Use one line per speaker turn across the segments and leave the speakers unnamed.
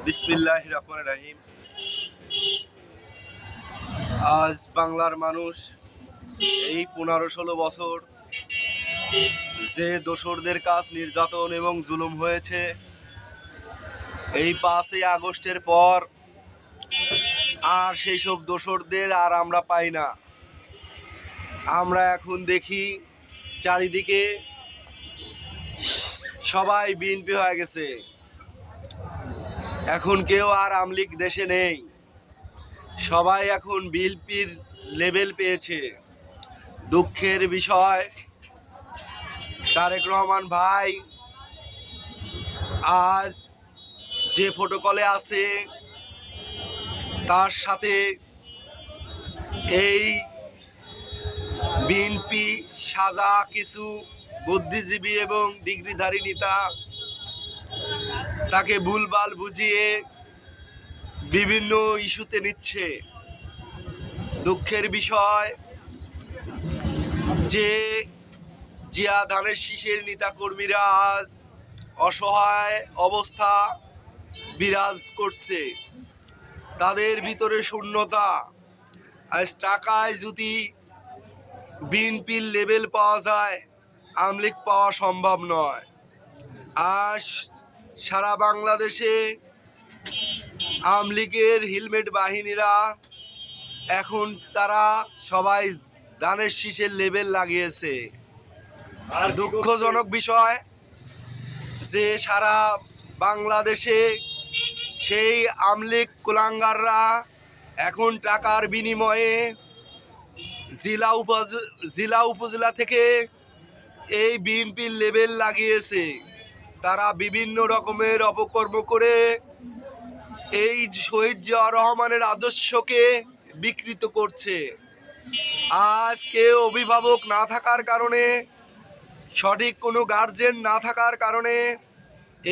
বিসমিল্লাহির রহমানির রহিম। আজ বাংলার মানুষ এই 15-16 বছর যে দোসরদের কাজ নির্যাতন এবং জুলুম হয়েছে, এই 5ই আগস্টের পর আর সেই সব দোসরদের আর আমরা পাই না। আমরা এখন দেখি চারিদিকে সবাই বিএনপি হয়ে গেছে। এখন কেউ আর আওয়ামী লীগ দেশে নেই, সবাই এখন বিএনপির লেভেল পেয়েছে। দুঃখের বিষয়, তারেক রহমান ভাই আজ যে প্রোটোকলে আছে তার সাথে এই বিএনপি সাজা কিছু বুদ্ধিজীবী এবং ডিগ্রিধারী নেতা তাকে ভুলভাল বুঝিয়ে বিভিন্ন ইস্যুতে নিচ্ছে। দুঃখের বিষয় যে জিয়া ধানের শীষের নেতাকর্মীরা আজ অসহায় অবস্থা বিরাজ করছে, তাদের ভিতরে শূন্যতা। আজ টাকায় যদি বিএনপির লেভেল পাওয়া যায়, আওয়ামী লীগ পাওয়া সম্ভব নয়। আজ সারা বাংলাদেশে আওয়ামী লীগের হেলমেট বাহিনীরা এখন তারা সবাই ধানের শীষের লেভেল লাগিয়েছে। দুঃখজনক বিষয় যে সারা বাংলাদেশে সেই আওয়ামী লীগ কুলাঙ্গাররা এখন টাকার বিনিময়ে জেলা উপজেলা থেকে এই বিএনপির লেভেল লাগিয়েছে। তারা বিভিন্ন রকমের অপকর্ম করে এই শহীদ জিয়াউর রহমানের আদর্শকে বিকৃত করছে। আজ কেউ অভিভাবক না থাকার কারণে, সঠিক কোনো গার্জেন না থাকার কারণে,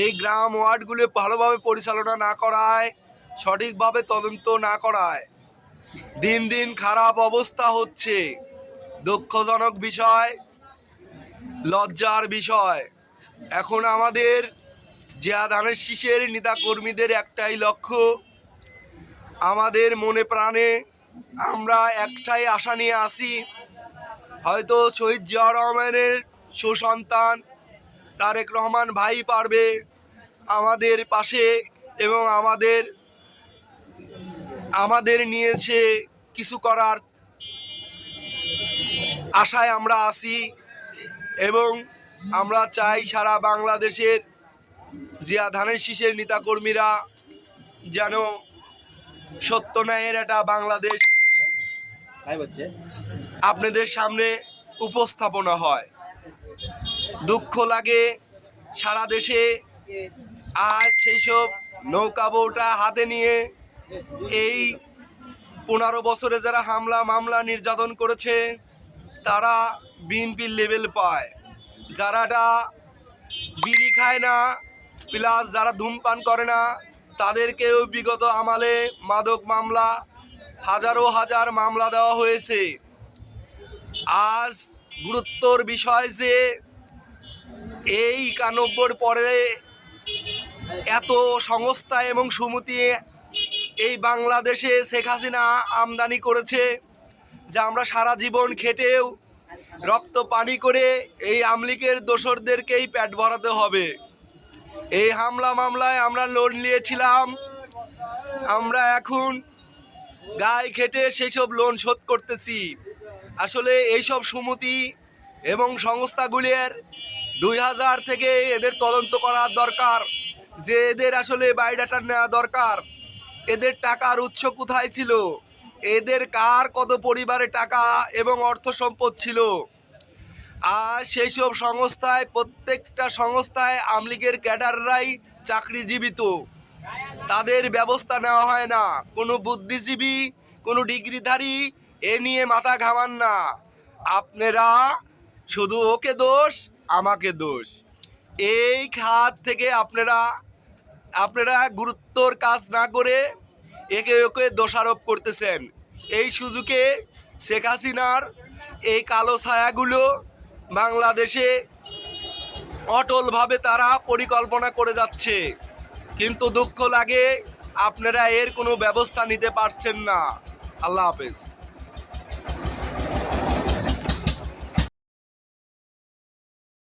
এই গ্রাম ওয়ার্ডগুলো ভালোভাবে পরিচালনা না করায়, সঠিকভাবে তদন্ত না করায় দিন দিন খারাপ অবস্থা হচ্ছে। দুঃখজনক বিষয়, লজ্জার বিষয়। এখন আমাদের জিয়া ধানের শীষের নেতাকর্মীদের একটাই লক্ষ্য, আমাদের মনে প্রাণে আমরা একটাই আশা নিয়ে আসি, হয়তো শহীদ জিয়াউর রহমানের সুসন্তান তারেক রহমান ভাই পারবে আমাদের পাশে এবং আমাদের নিয়ে সে কিছু করার আশায় আমরা আসি। এবং আমরা চাই সারা বাংলাদেশের জিয়া ধানের শীষের নেতাকর্মীরা যেন সত্য ন্যায়ের একটা বাংলাদেশ আপনাদের সামনে উপস্থাপনা হয়। দুঃখ লাগে সারা দেশে আজ সেই সব নৌকা বউটা হাতে নিয়ে এই 15 বছরে যারা হামলা মামলা নির্যাতন করেছে তারা বিএনপির লেভেল পায়। যারাটা বিড়ি খায় না প্লাস যারা ধূমপান করে না তাদেরকেও বিগত আমলে মাদক মামলা হাজার মামলা দেওয়া হয়েছে। আজ গুরুত্বর বিষয় যে এই 91 পরে এত সংস্থা এবং সমিতি এই বাংলাদেশে শেখ হাসিনা আমদানি করেছে যে আমরা সারা জীবন খেটেও রক্ত পানি করে এই আওয়ামী লীগের দোসরদেরকেই পেট ভরাতে হবে। এই হামলা মামলায় আমরা লোন নিয়েছিলাম, আমরা এখন গায়ে খেটে সেই সব লোন শোধ করতেছি। আসলে এইসব সমিতি এবং সংস্থাগুলির 2000 থেকে এদের তদন্ত করার দরকার, যে এদের আসলে বায়োডাটা নেওয়া দরকার, এদের টাকার উৎস কোথায় ছিল, এদের কার কত পরিবারে টাকা এবং অর্থ সম্পদ ছিল। আর সেই সব সংস্থায় প্রত্যেকটা সংস্থায় আওয়ামী লীগের ক্যাডাররাই চাকরিজীবিত, তাদের ব্যবস্থা নেওয়া হয় না। কোনো বুদ্ধিজীবী কোনো ডিগ্রিধারী এ নিয়ে মাথা ঘামান না। আপনারা শুধু ওকে দোষ আমাকে দোষ, এই খাত থেকে আপনারা গুরুত্বর কাজ না করে একে ওকে দোষারোপ করতেছেন। এই সুযোগে শেখ হাসিনার এই কালো ছায়াগুলো বাংলাদেশে অটলভাবে তারা পরিকল্পনা করে যাচ্ছে। কিন্তু দুঃখ লাগে আপনারা এর কোনো ব্যবস্থা নিতে পারছেন না। আল্লাহ হাফেজ।